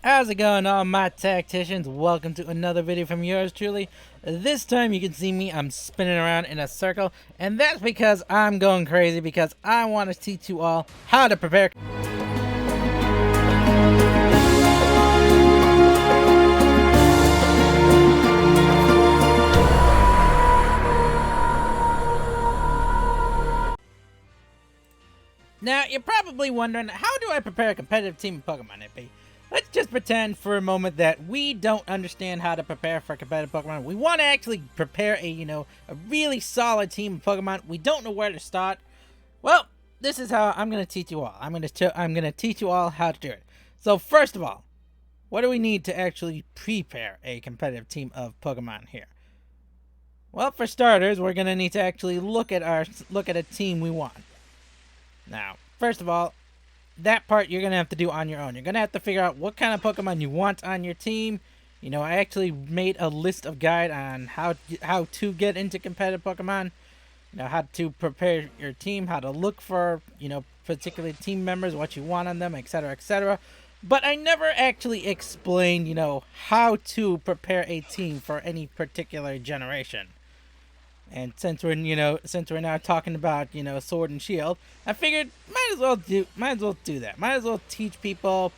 How's it going, all my tacticians? Welcome to another video from yours truly. This time you can see me, I'm spinning around in a circle, and that's because I'm going crazy because I want to teach you all how to prepare. Now, you're probably wondering, how do I prepare a competitive team of Pokemon, Evie? Let's just pretend for a moment that we don't understand how to prepare for competitive Pokemon. We want to actually prepare a really solid team of Pokemon. We don't know where to start. Well, this is how I'm going to teach you all. I'm going to teach you all how to do it. So first of all, what do we need to actually prepare a competitive team of Pokemon here? Well, for starters, we're going to need to actually look at a team we want. Now, first of all, that part you're going to have to do on your own. You're going to have to figure out what kind of Pokemon you want on your team. You know, I actually made a list of guide on how to get into competitive Pokemon. You know, how to prepare your team, how to look for, particular team members, what you want on them, etc., etc. But I never actually explained, how to prepare a team for any particular generation. And since we're now talking about, Sword and Shield, I figured might as well do that. Might as well teach people,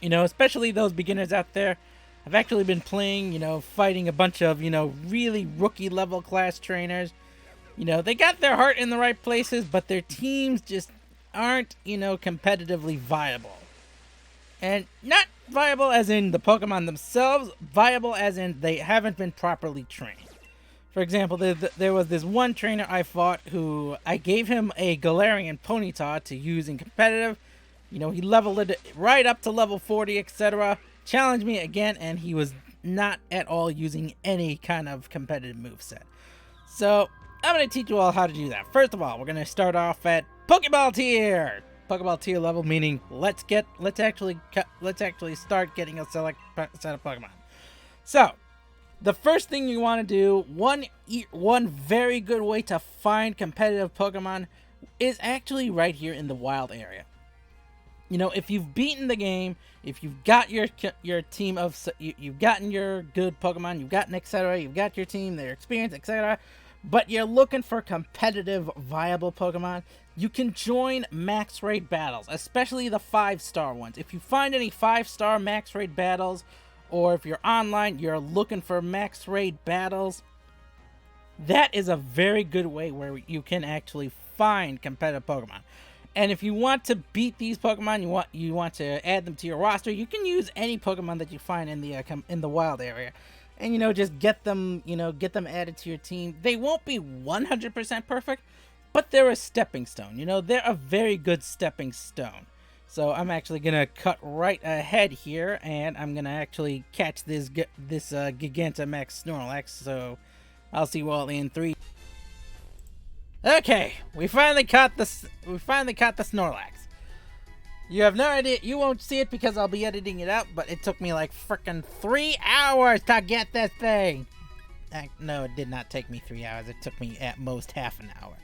especially those beginners out there. I've actually been playing, fighting a bunch of, really rookie level class trainers. They got their heart in the right places, but their teams just aren't, competitively viable. And not viable as in the Pokemon themselves, viable as in they haven't been properly trained. For example, there was this one trainer I fought who I gave him a Galarian Ponyta to use in competitive. He leveled it right up to level 40, etc. Challenged me again, and he was not at all using any kind of competitive moveset. So, I'm going to teach you all how to do that. First of all, we're going to start off at Pokeball tier. Pokeball tier level, meaning let's actually start getting a select set of Pokemon. So, the first thing you want to do, one very good way to find competitive Pokemon is actually right here in the wild area. If you've beaten the game, if you've got your team of, you've gotten your good Pokemon, you've gotten etc., you've got your team, their experience, etc., but you're looking for competitive, viable Pokemon, you can join max raid battles, especially the 5-star ones. If you find any 5-star max raid battles, or if you're online, you're looking for max raid battles, that is a very good way where you can actually find competitive Pokemon. And if you want to beat these Pokemon, you want to add them to your roster, you can use any Pokemon that you find in the wild area, and just get them added to your team. They won't be 100% perfect, but they're a stepping stone. They're a very good stepping stone. So I'm actually gonna cut right ahead here, and I'm gonna actually catch this Gigantamax Snorlax. So I'll see you all in 3. Okay, we finally caught the Snorlax. You have no idea. You won't see it because I'll be editing it out. But it took me like frickin' 3 hours to get this thing. No, it did not take me 3 hours. It took me at most half an hour.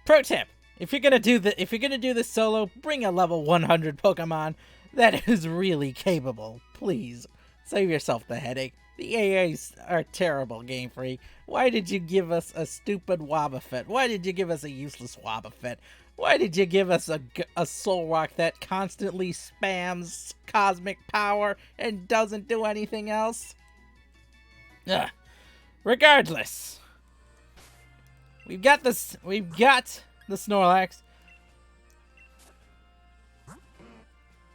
Pro tip. If you're gonna do this solo, bring a level 100 Pokemon that is really capable. Please, save yourself the headache. The AAs are terrible, Game Freak. Why did you give us a stupid Wobbuffet? Why did you give us a useless Wobbuffet? Why did you give us a Solrock that constantly spams cosmic power and doesn't do anything else? Ugh. Regardless, we've got the Snorlax.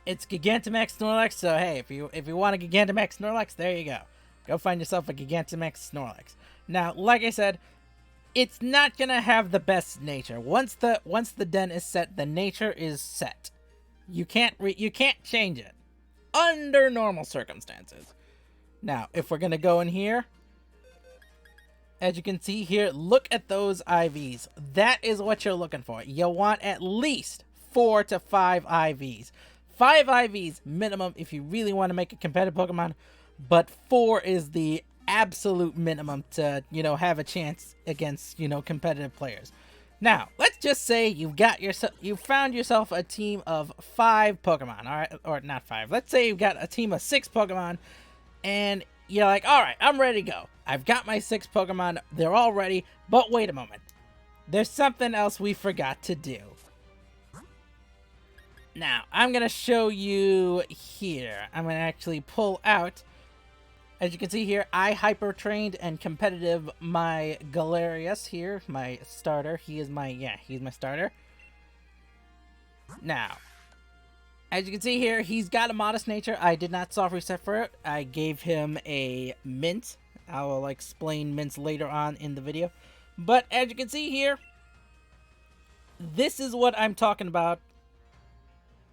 It's Gigantamax Snorlax, so hey, if you want a Gigantamax Snorlax, there you go. Go find yourself a Gigantamax Snorlax. Now, like I said, it's not gonna have the best nature. Once the den is set, the nature is set. You can't change it under normal circumstances. Now, if we're gonna go in here, as you can see here, look at those IVs. That is what you're looking for. You'll want at least 4 to 5 IVs. 5 IVs minimum if you really want to make a competitive Pokemon, but 4 is the absolute minimum to, have a chance against, competitive players. Now, let's just say you found yourself a team of 5 Pokemon, all right, or not 5. Let's say you've got a team of 6 Pokemon, and you're like, all right, I'm ready to go. I've got my 6 Pokemon. They're all ready. But wait a moment. There's something else we forgot to do. Now, I'm going to show you here. I'm going to actually pull out. As you can see here, I hyper-trained and competitive my Galarius here, my starter. He's my starter. Now, as you can see here, he's got a modest nature. I did not soft reset for it. I gave him a mint. I will explain mints later on in the video. But as you can see here, this is what I'm talking about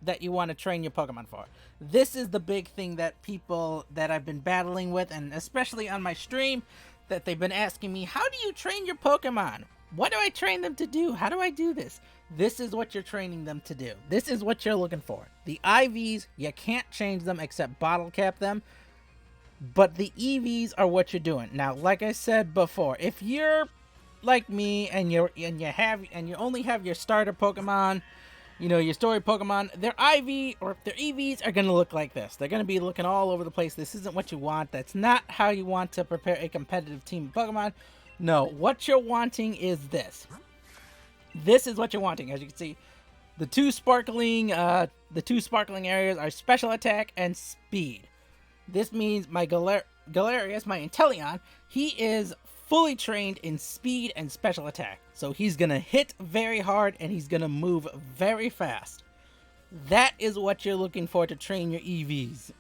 that you want to train your Pokemon for. This is the big thing that people that I've been battling with, and especially on my stream, that they've been asking me, how do you train your Pokemon? What do I train them to do? How do I do this? This is what you're training them to do. This is what you're looking for. The IVs, you can't change them except bottle cap them. But the EVs are what you're doing. Now, like I said before, if you're like me and you only have your starter Pokemon, you know, your story Pokemon, their IV or their EVs are going to look like this. They're going to be looking all over the place. This isn't what you want. That's not how you want to prepare a competitive team of Pokemon. No, what you're wanting is this. This is what you're wanting. As you can see, the two sparkling areas are special attack and speed. This means my Galarius, my Inteleon, he is fully trained in speed and special attack. So he's going to hit very hard and he's going to move very fast. That is what you're looking for to train your EVs.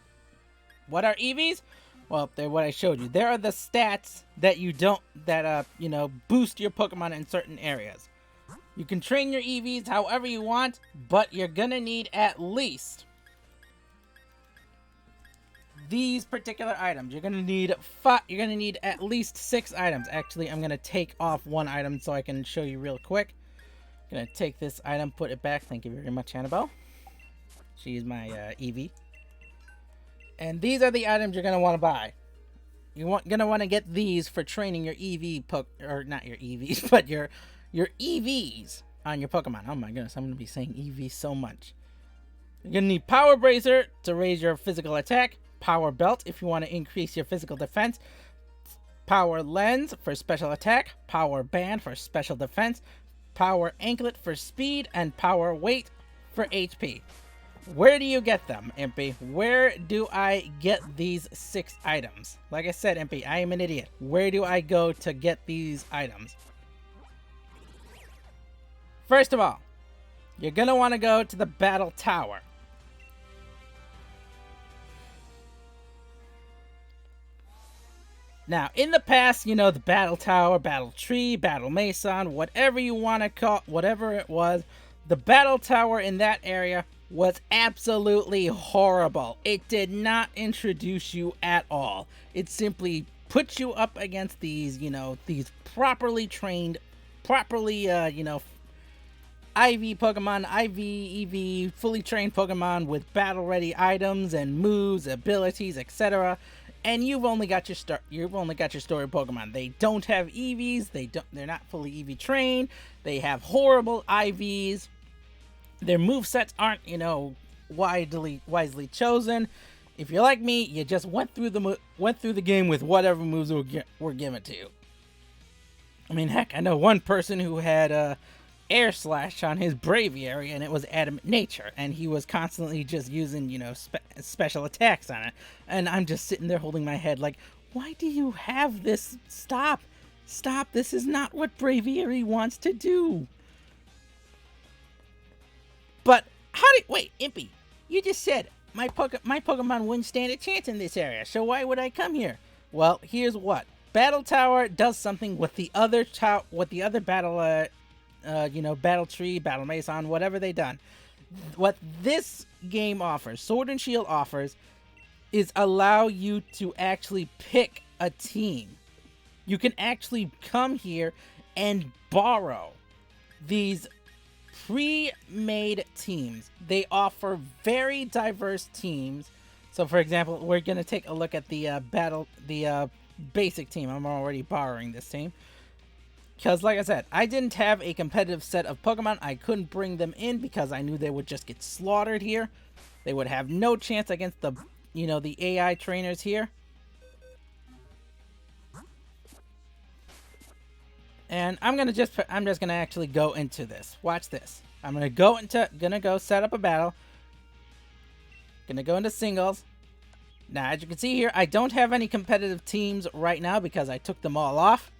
What are EVs? Well, they're what I showed you. There are the stats that boost your Pokemon in certain areas. You can train your EVs however you want, but you're going to need at least these particular items. You're gonna need at least 6 items. Actually, I'm gonna take off 1 item so I can show you real quick. I'm gonna take this item, put it back. Thank you very much, Annabelle. She's my Evie. And these are the items you're gonna want to buy. Gonna want to get these for training your not your EVs, but your EVs on your Pokemon. Oh my goodness, I'm gonna be saying EV so much. You're gonna need Power Bracer to raise your physical attack. Power Belt if you want to increase your physical defense. Power Lens for special attack. Power Band for special defense. Power Anklet for speed. And Power Weight for HP. Where do you get them, Impy? Where do I get these 6 items? Like I said, Impy, I am an idiot. Where do I go to get these items? First of all, you're going to want to go to the Battle Tower. Now, in the past, you know, the Battle Tower, Battle Tree, Battle Mason, whatever you want to call, whatever it was, the Battle Tower in that area was absolutely horrible. It did not introduce you at all. It simply puts you up against these, these properly trained, IV Pokemon, IV, EV, fully trained Pokemon with battle-ready items and moves, abilities, etc. And you've only got your story Pokemon. They don't have EVs. They're not fully EV trained. They have horrible IVs. Their movesets aren't, wisely chosen. If you're like me, you just went through the game with whatever moves were given to you. I mean, heck, I know one person who had Air Slash on his Braviary, and it was Adamant Nature, and he was constantly just using, special attacks on it. And I'm just sitting there holding my head like, why do you have this? Stop. This is not what Braviary wants to do. But wait, Impy, you just said my Pokemon wouldn't stand a chance in this area, so why would I come here? Well, here's what. Battle Tower does something with the other battle Battle Tree, Battle Mason, whatever they done. What this game offers, Sword and Shield offers, is allow you to actually pick a team. You can actually come here and borrow these pre-made teams. They offer very diverse teams. So, for example, we're going to take a look at the basic team. I'm already borrowing this team. Because, like I said, I didn't have a competitive set of Pokemon. I couldn't bring them in because I knew they would just get slaughtered here. They would have no chance against the, you know, the AI trainers here. And I'm just gonna actually go into this. Watch this. I'm gonna go set up a battle. Gonna go into singles. Now, as you can see here, I don't have any competitive teams right now because I took them all off.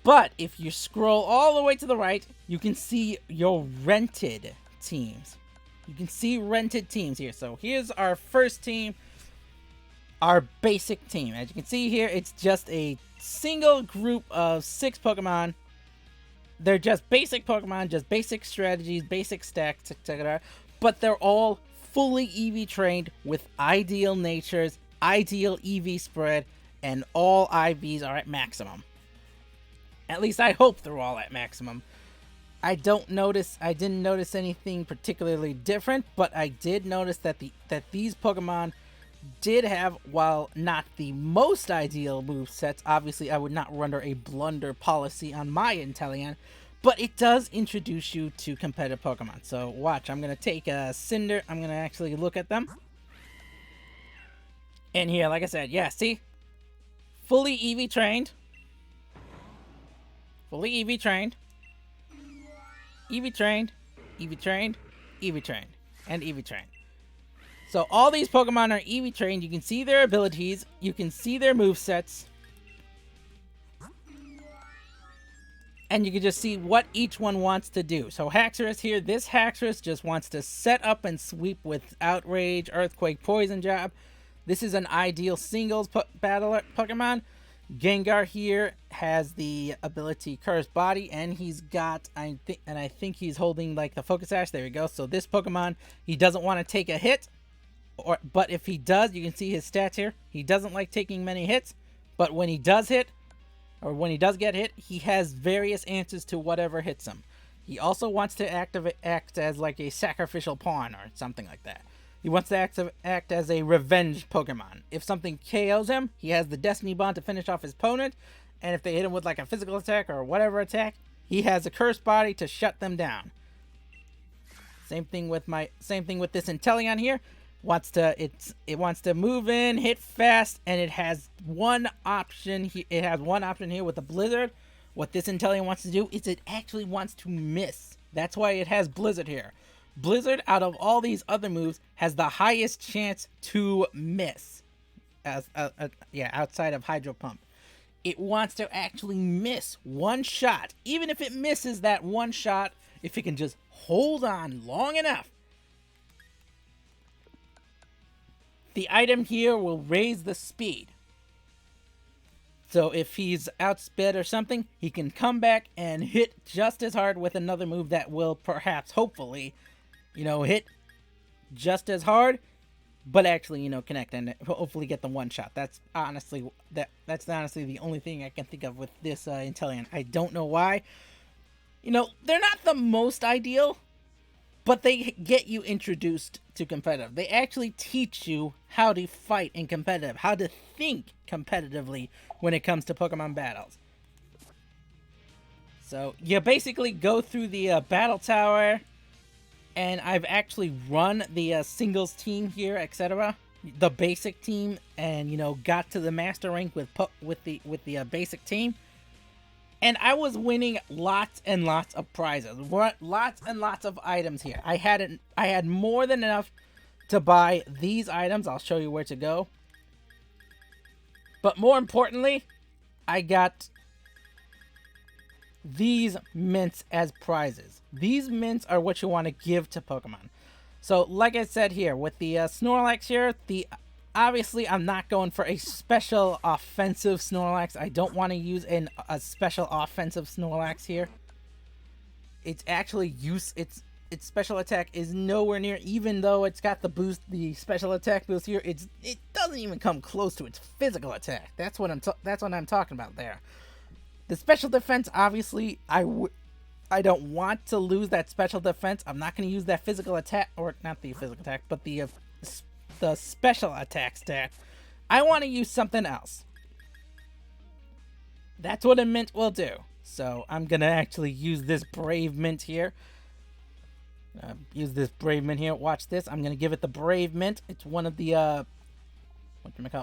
But if you scroll all the way to the right, you can see your rented teams. You can see rented teams here. So here's our first team, our basic team. As you can see here, it's just a single group of 6 Pokemon. They're just basic Pokemon, just basic strategies, basic stacks, etc. But they're all fully EV trained with ideal natures, ideal EV spread, and all IVs are at maximum. At least I hope they're all at maximum. I didn't notice anything particularly different, but I did notice that these Pokemon did have, while not the most ideal movesets, obviously I would not run a blunder policy on my Inteleon, but it does introduce you to competitive Pokemon. So watch, I'm going to take a Cinder, I'm going to actually look at them. And here, like I said, yeah, see? Fully EV trained. Fully EV trained. EV trained. EV trained. EV trained. And EV trained. So all these Pokemon are EV trained. You can see their abilities. You can see their movesets. And you can just see what each one wants to do. So Haxorus here. This Haxorus just wants to set up and sweep with Outrage, Earthquake, Poison Jab. This is an ideal singles battler Pokemon. Gengar here has the ability Cursed Body, and he's got, I think he's holding like the Focus Sash. There we go. So this Pokemon, he doesn't want to take a hit, but if he does, you can see his stats here. He doesn't like taking many hits, but when he does hit, or when he does get hit, he has various answers to whatever hits him. He also wants to act as like a sacrificial pawn or something like that. He wants to act as a revenge Pokemon. If something KOs him, he has the Destiny Bond to finish off his opponent. And if they hit him with like a physical attack or whatever attack, he has a Cursed Body to shut them down. Same thing with this Inteleon here. It wants to move in, hit fast, and it has one option. It has one option here with the Blizzard. What this Inteleon wants to do is it actually wants to miss. That's why it has Blizzard here. Blizzard, out of all these other moves, has the highest chance to miss, outside of Hydro Pump. It wants to actually miss one shot. Even if it misses that one shot, if it can just hold on long enough, the item here will raise the speed. So if he's outsped or something, he can come back and hit just as hard with another move that will perhaps, hopefully, hit just as hard, but actually, connect and hopefully get the one shot. That's honestly the only thing I can think of with this Inteleon. I don't know why. They're not the most ideal, but they get you introduced to competitive. They actually teach you how to fight in competitive, how to think competitively when it comes to Pokemon battles. So you basically go through the battle tower. And I've actually run the singles team here, etc. The basic team, and got to the master rank with the basic team, and I was winning lots and lots of prizes, lots and lots of items here. I had more than enough to buy these items. I'll show you where to go. But more importantly, I got these mints as prizes. These mints are what you want to give to Pokemon. So like I said here, with the Snorlax here, obviously I'm not going for a special offensive Snorlax. I don't want to use a special offensive Snorlax here. It's actually its special attack is nowhere near, even though it's got the special attack boost here, it doesn't even come close to its physical attack. That's what I'm talking about there. The special defense, obviously, I don't want to lose that special defense. I'm not going to use that physical attack, or not the physical attack, but the special attack stat. I want to use something else. That's what a mint will do. So I'm gonna actually use this Brave Mint here. Watch this. I'm gonna give it the Brave Mint. It's one of the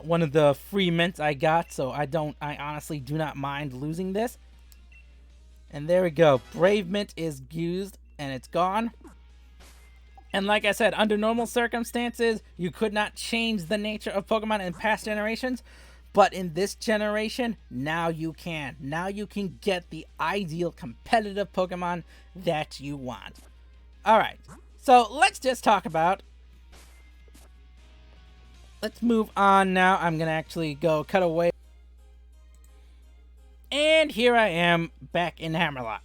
one of the free mints I got, so I honestly do not mind losing this. And there we go. Brave Mint is used and it's gone. And like I said, under normal circumstances, you could not change the nature of Pokemon in past generations. But in this generation, now you can. Now you can get the ideal competitive Pokemon that you want. Alright, so let's just talk about... Let's move on now. I'm going to actually go cut away. And here I am back in Hammerlock.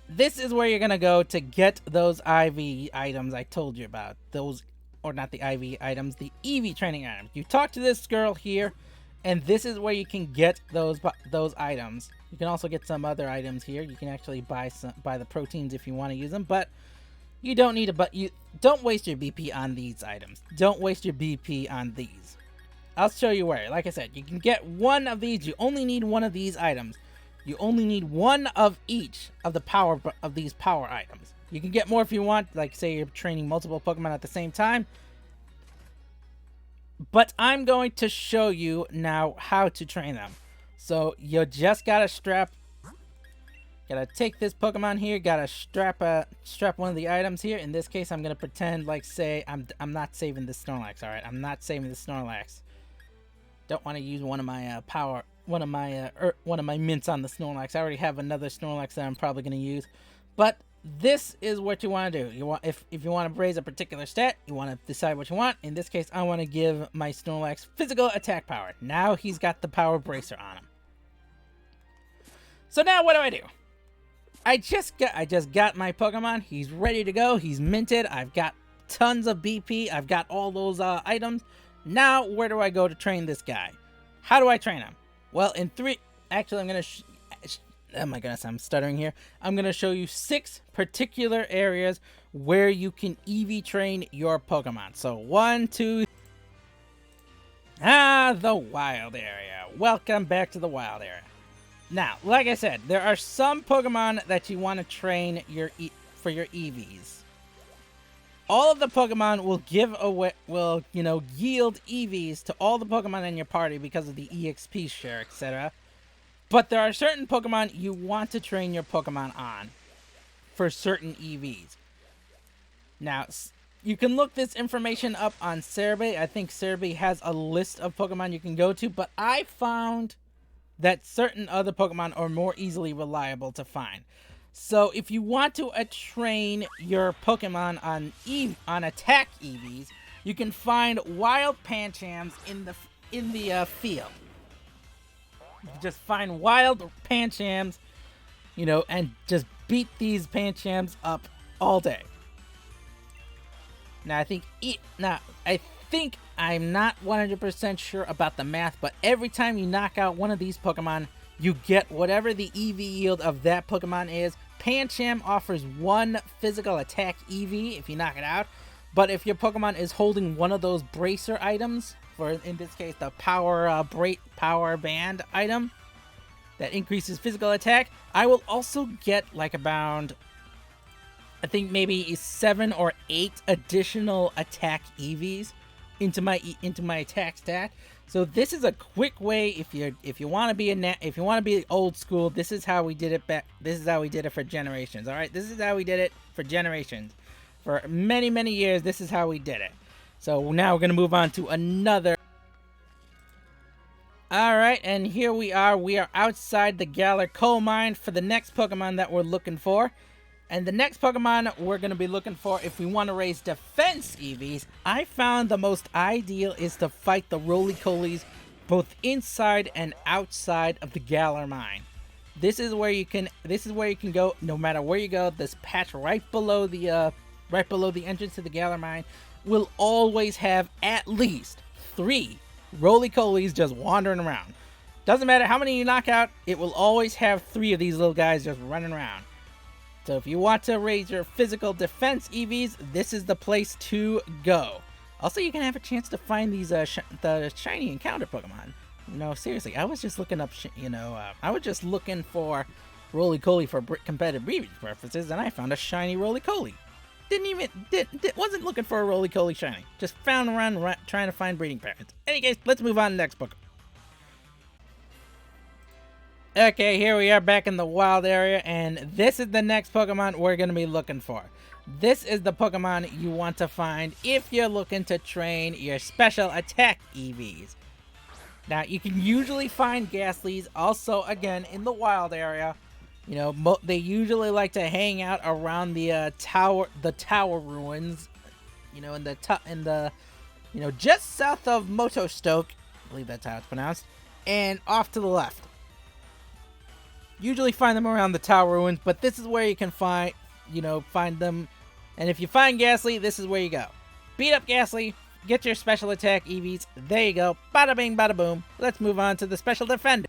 This is where you're going to go to get those IV items I told you about. Those, or not the IV items, the Evie training items. You talk to this girl here, and this is where you can get those items. You can also get some other items here. You can actually buy the proteins if you want to use them, but you don't need to. But you don't waste your BP on these items. Don't waste your BP on these. I'll show you where. Like I said, you can get one of these. You only need one of these items. You only need one of each of these power items. You can get more if you want, like say you're training multiple Pokemon at the same time. But I'm going to show you now how to train them. So you just gotta take this Pokemon here, gotta strap one of the items here. In this case, I'm gonna pretend like say I'm not saving the Snorlax. All right, I'm not saving the Snorlax. Don't want to use one of my one of my mints on the Snorlax. I already have another Snorlax that I'm probably gonna use, but this is what you want to do. You want if you want to raise a particular stat, you want to decide what you want. In this case, I want to give my Snorlax physical attack power. Now he's got the power bracer on him. So now what do? I just got my Pokemon. He's ready to go. He's minted. I've got tons of BP. I've got all those items. Now where do I go to train this guy? How do I train him? Well, actually I'm gonna oh my goodness, I'm stuttering here. I'm going to show you 6 particular areas where you can Eevee train your Pokemon. So 1, 2... the wild area. Welcome back to the wild area. Now, like I said, there are some Pokemon that you want to train for your Eevees. All of the Pokemon will yield Eevees to all the Pokemon in your party because of the EXP share, etc. But there are certain Pokemon you want to train your Pokemon on for certain EVs. Now, you can look this information up on Cerebi. I think Cerebi has a list of Pokemon you can go to, but I found that certain other Pokemon are more easily reliable to find. So if you want to train your Pokemon on attack EVs, you can find wild Panchams in the field. You can just find wild Panchams, and just beat these Panchams up all day. Now, I think I'm not 100% sure about the math, but every time you knock out one of these Pokemon, you get whatever the EV yield of that Pokemon is. Pancham offers 1 physical attack EV if you knock it out, but if your Pokemon is holding one of those bracer items, in this case, the power band item that increases physical attack, I will also get like about, I think maybe 7 or 8 additional attack EVs into my attack stat. So this is a quick way if you want to be old school. This is how we did it back. This is how we did it for generations. All right, this is how we did it for generations. For many years, this is how we did it. So now we're going to move on to another. Alright, and here we are. We are outside the Galar coal mine for the next Pokemon that we're looking for. And the next Pokemon we're going to be looking for if we want to raise defense EVs, I found the most ideal is to fight the Roly-Colies both inside and outside of the Galar mine. This is where you can go no matter where you go. This patch right below the entrance to the Galar mine will always have at least 3 Roly-Colies just wandering around. Doesn't matter how many you knock out, it will always have 3 of these little guys just running around. So if you want to raise your physical defense EVs, this is the place to go. Also, you can have a chance to find these the shiny encounter Pokemon. No, seriously, I was just looking up, I was just looking for roly-coly for competitive breeding purposes, and I found a shiny roly-coly. Wasn't looking for a roly-coly shiny. Just found around trying to find breeding parents. Anyways, let's move on to the next book. Okay, here we are back in the wild area, and this is the next Pokemon we're going to be looking for. This is the Pokemon you want to find if you're looking to train your special attack EVs. Now, you can usually find Gastlys also, again, in the wild area. You know, they usually like to hang out around the tower ruins. You know, just south of Motostoke, I believe that's how it's pronounced, and off to the left. Usually find them around the tower ruins, but this is where you can find them. And if you find Gastly, this is where you go. Beat up Gastly, get your special attack EVs. There you go. Bada bing, bada boom. Let's move on to the special defender.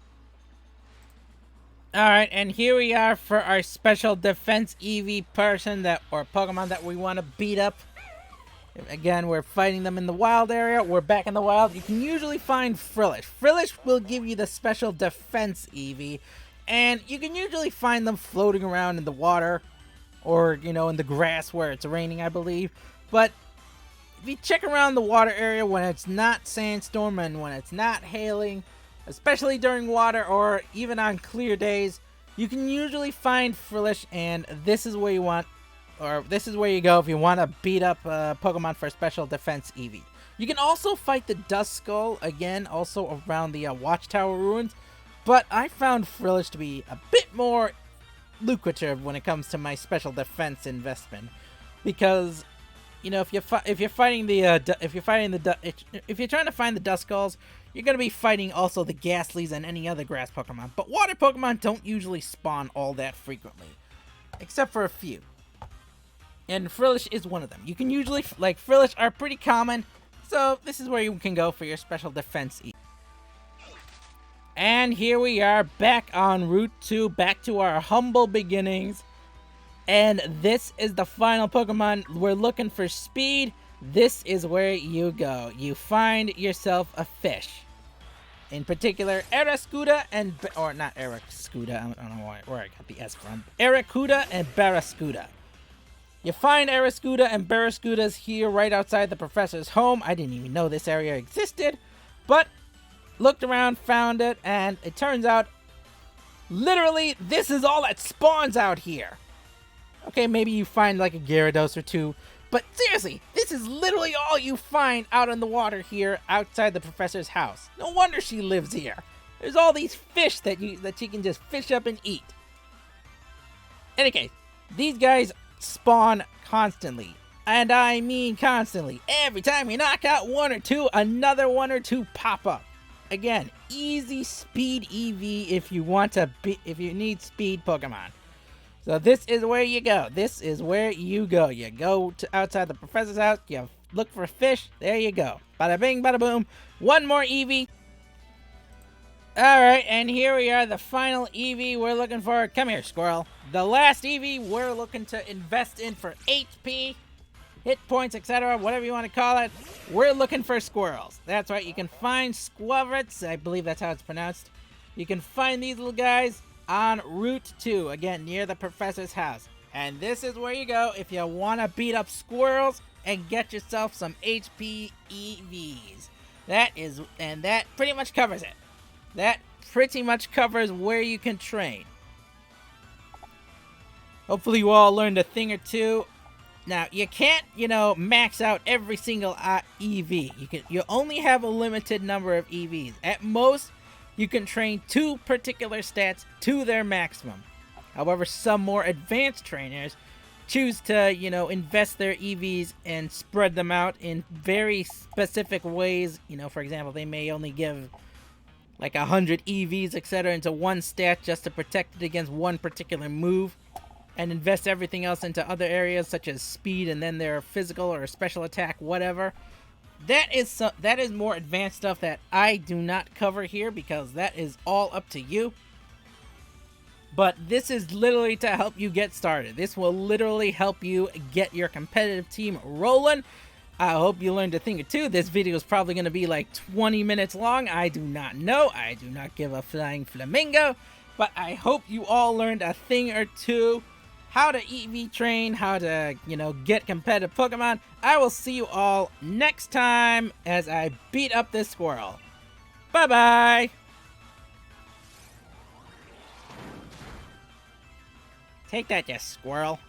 Alright, and here we are for our special defense EV or Pokemon that we want to beat up. Again, we're fighting them in the wild area. We're back in the wild. You can usually find Frillish. Frillish will give you the special defense EV. And you can usually find them floating around in the water. Or, in the grass where it's raining, I believe. But if you check around the water area when it's not sandstorm and when it's not hailing, especially during water or even on clear days, you can usually find Frillish, and this is where you go if you want to beat up Pokemon for special defense EV. You can also fight the Duskull, again, also around the Watchtower ruins, but I found Frillish to be a bit more lucrative when it comes to my special defense investment, because if you're trying to find the Duskulls, you're going to be fighting also the Gastlys and any other grass Pokemon. But water Pokemon don't usually spawn all that frequently, except for a few. And Frillish is one of them. You can usually, Frillish are pretty common, so this is where you can go for your special defense. And here we are back on Route 2, back to our humble beginnings. And this is the final Pokemon. We're looking for speed. This is where you go. You find yourself a fish. In particular, Arascuda not Arascuda, I don't know where I got the S from. Arascuda and Barrascuda. You find Arascuda and Barrascudas here right outside the professor's home. I didn't even know this area existed, but looked around, found it, and it turns out, literally, this is all that spawns out here. Okay, maybe you find like a Gyarados or two, but seriously, this is literally all you find out in the water here outside the professor's house. No wonder she lives here. There's all these fish that she can just fish up and eat. In any case, these guys spawn constantly. And I mean constantly. Every time you knock out one or two, another one or two pop up. Again, easy speed EV if you need speed Pokemon. So this is where you go. This is where you go. You go to outside the professor's house. You look for a fish. There you go. Bada bing, bada boom. One more Eevee. Alright, and here we are. The final Eevee we're looking for. Come here, squirrel. The last Eevee we're looking to invest in for HP, hit points, etc. Whatever you want to call it. We're looking for squirrels. That's right. You can find Squirrets. I believe that's how it's pronounced. You can find these little guys on Route 2, again, near the professor's house. And this is where you go if you want to beat up squirrels and get yourself some HP EVs. That pretty much covers it. That pretty much covers where you can train. Hopefully you all learned a thing or two. Now, you can't, max out every single EV. You only have a limited number of EVs. At most, you can train 2 particular stats to their maximum. However, some more advanced trainers choose to, invest their EVs and spread them out in very specific ways. For example, they may only give like 100 EVs, etc. into one stat just to protect it against one particular move, and invest everything else into other areas such as speed and then their physical or special attack, whatever. That is more advanced stuff that I do not cover here because that is all up to you. But this is literally to help you get started. This will literally help you get your competitive team rolling. I hope you learned a thing or two. This video is probably going to be like 20 minutes long. I do not know. I do not give a flying flamingo. But I hope you all learned a thing or two. How to EV train, how to, get competitive Pokemon. I will see you all next time as I beat up this squirrel. Bye-bye. Take that, you squirrel.